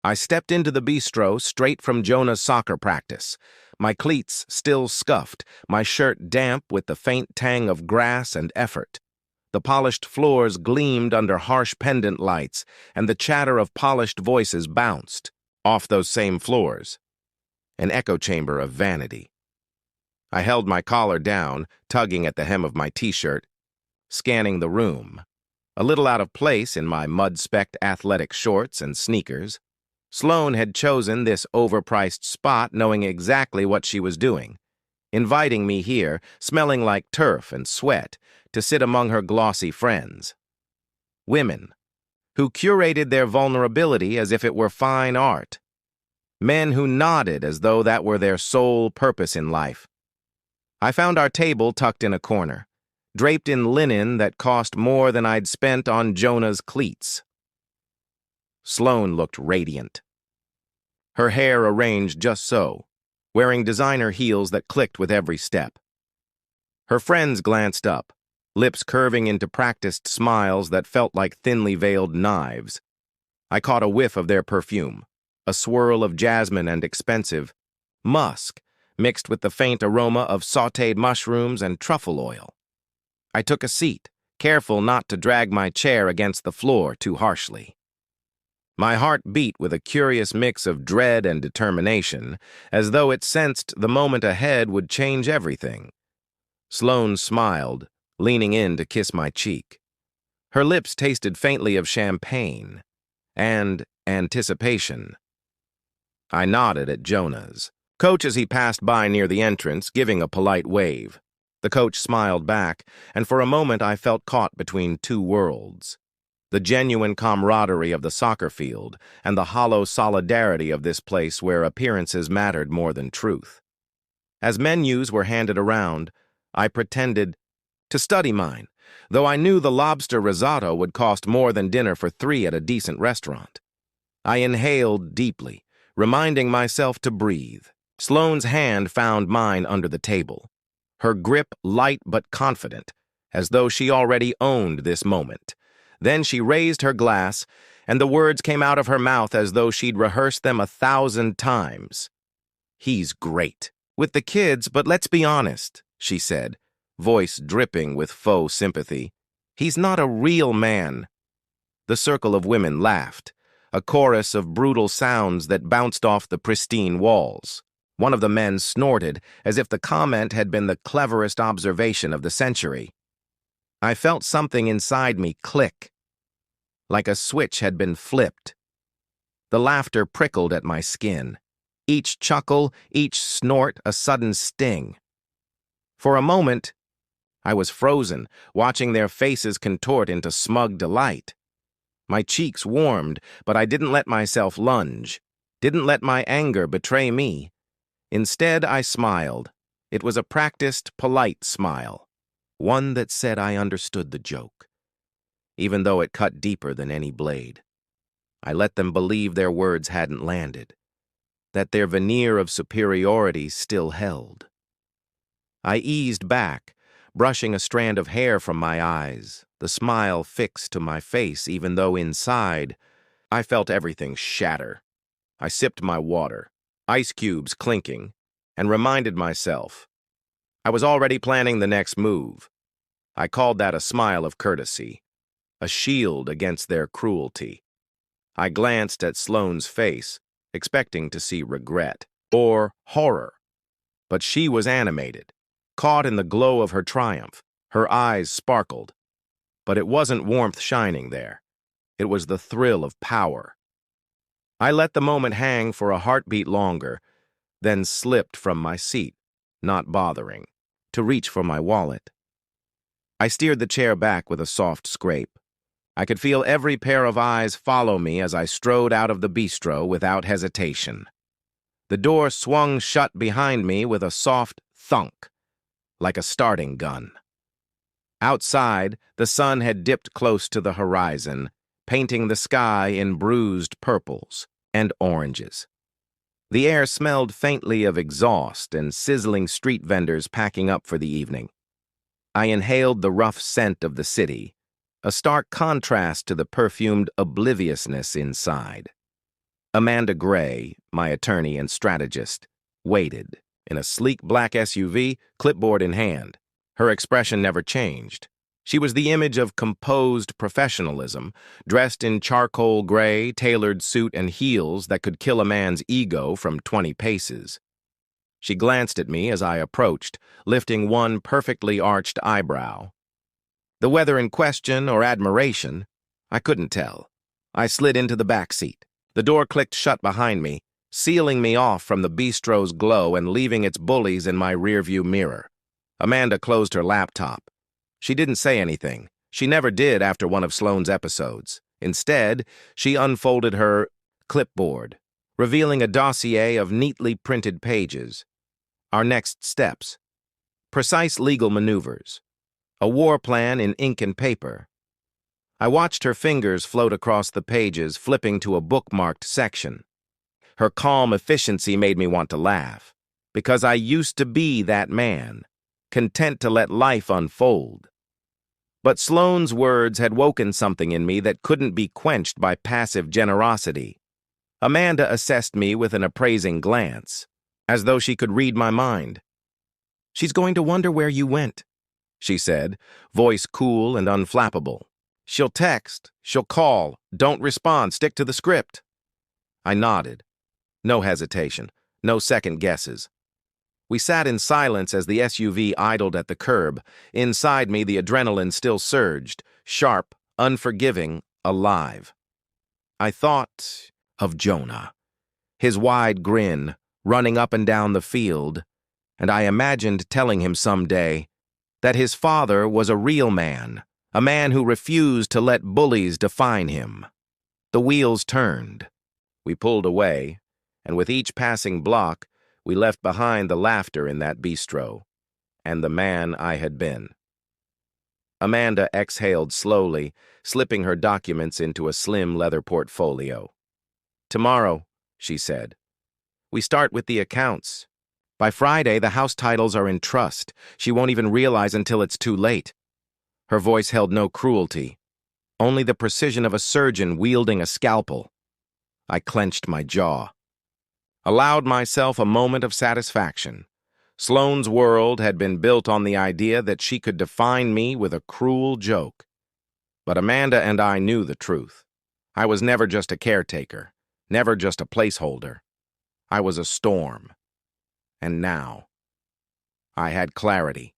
I stepped into the bistro straight from Jonah's soccer practice, my cleats still scuffed, my shirt damp with the faint tang of grass and effort. The polished floors gleamed under harsh pendant lights, and the chatter of polished voices bounced off those same floors. An echo chamber of vanity. I held my collar down, tugging at the hem of my t-shirt, scanning the room. A little out of place in my mud-specked athletic shorts and sneakers. Sloane had chosen this overpriced spot knowing exactly what she was doing, inviting me here, smelling like turf and sweat, to sit among her glossy friends. Women, who curated their vulnerability as if it were fine art. Men who nodded as though that were their sole purpose in life. I found our table tucked in a corner, draped in linen that cost more than I'd spent on Jonah's cleats. Sloane looked radiant. Her hair arranged just so, wearing designer heels that clicked with every step. Her friends glanced up, lips curving into practiced smiles that felt like thinly veiled knives. I caught a whiff of their perfume, a swirl of jasmine and expensive musk, mixed with the faint aroma of sautéed mushrooms and truffle oil. I took a seat, careful not to drag my chair against the floor too harshly. My heart beat with a curious mix of dread and determination, as though it sensed the moment ahead would change everything. Sloane smiled, leaning in to kiss my cheek. Her lips tasted faintly of champagne and anticipation. I nodded at Jonah's coach as he passed by near the entrance, giving a polite wave. The coach smiled back, and for a moment I felt caught between two worlds. The genuine camaraderie of the soccer field and the hollow solidarity of this place where appearances mattered more than truth. As menus were handed around, I pretended to study mine, though I knew the lobster risotto would cost more than dinner for three at a decent restaurant. I inhaled deeply, reminding myself to breathe. Sloane's hand found mine under the table, her grip light but confident, as though she already owned this moment. Then she raised her glass, and the words came out of her mouth as though she'd rehearsed them 1,000 times. "He's great with the kids, but let's be honest," she said, voice dripping with faux sympathy. "He's not a real man." The circle of women laughed, a chorus of brutal sounds that bounced off the pristine walls. One of the men snorted, as if the comment had been the cleverest observation of the century. I felt something inside me click, like a switch had been flipped. The laughter prickled at my skin, each chuckle, each snort a sudden sting. For a moment, I was frozen, watching their faces contort into smug delight. My cheeks warmed, but I didn't let myself lunge, didn't let my anger betray me. Instead, I smiled. It was a practiced, polite smile, one that said I understood the joke, even though it cut deeper than any blade. I let them believe their words hadn't landed, that their veneer of superiority still held. I eased back, brushing a strand of hair from my eyes, the smile fixed to my face even though inside I felt everything shatter. I sipped my water, ice cubes clinking, and reminded myself I was already planning the next move. I called that a smile of courtesy, a shield against their cruelty. I glanced at Sloane's face, expecting to see regret or horror. But she was animated, caught in the glow of her triumph. Her eyes sparkled. But it wasn't warmth shining there. It was the thrill of power. I let the moment hang for a heartbeat longer, then slipped from my seat, not bothering, to reach for my wallet. I steered the chair back with a soft scrape. I could feel every pair of eyes follow me as I strode out of the bistro without hesitation. The door swung shut behind me with a soft thunk, like a starting gun. Outside, the sun had dipped close to the horizon, painting the sky in bruised purples and oranges. The air smelled faintly of exhaust and sizzling street vendors packing up for the evening. I inhaled the rough scent of the city, a stark contrast to the perfumed obliviousness inside. Amanda Gray, my attorney and strategist, waited in a sleek black SUV, clipboard in hand. Her expression never changed. She was the image of composed professionalism, dressed in charcoal gray, tailored suit and heels that could kill a man's ego from 20 paces. She glanced at me as I approached, lifting one perfectly arched eyebrow. The whether in question or admiration, I couldn't tell. I slid into the back seat. The door clicked shut behind me, sealing me off from the bistro's glow and leaving its bullies in my rearview mirror. Amanda closed her laptop. She didn't say anything. She never did after one of Sloane's episodes. Instead, she unfolded her clipboard, revealing a dossier of neatly printed pages. Our next steps. Precise legal maneuvers. A war plan in ink and paper. I watched her fingers float across the pages, flipping to a bookmarked section. Her calm efficiency made me want to laugh, because I used to be that man, content to let life unfold. But Sloane's words had woken something in me that couldn't be quenched by passive generosity. Amanda assessed me with an appraising glance, as though she could read my mind. "She's going to wonder where you went," she said, voice cool and unflappable. "She'll text, she'll call, don't respond, stick to the script." I nodded. No hesitation, no second guesses. We sat in silence as the SUV idled at the curb. Inside me, the adrenaline still surged, sharp, unforgiving, alive. I thought of Jonah, his wide grin, running up and down the field, and I imagined telling him someday that his father was a real man, a man who refused to let bullies define him. The wheels turned. We pulled away, and with each passing block, we left behind the laughter in that bistro, and the man I had been. Amanda exhaled slowly, slipping her documents into a slim leather portfolio. "Tomorrow," she said. "We start with the accounts. By Friday, the house titles are in trust. She won't even realize until it's too late." Her voice held no cruelty, only the precision of a surgeon wielding a scalpel. I clenched my jaw. Allowed myself a moment of satisfaction. Sloane's world had been built on the idea that she could define me with a cruel joke. But Amanda and I knew the truth. I was never just a caretaker, never just a placeholder. I was a storm. And now, I had clarity.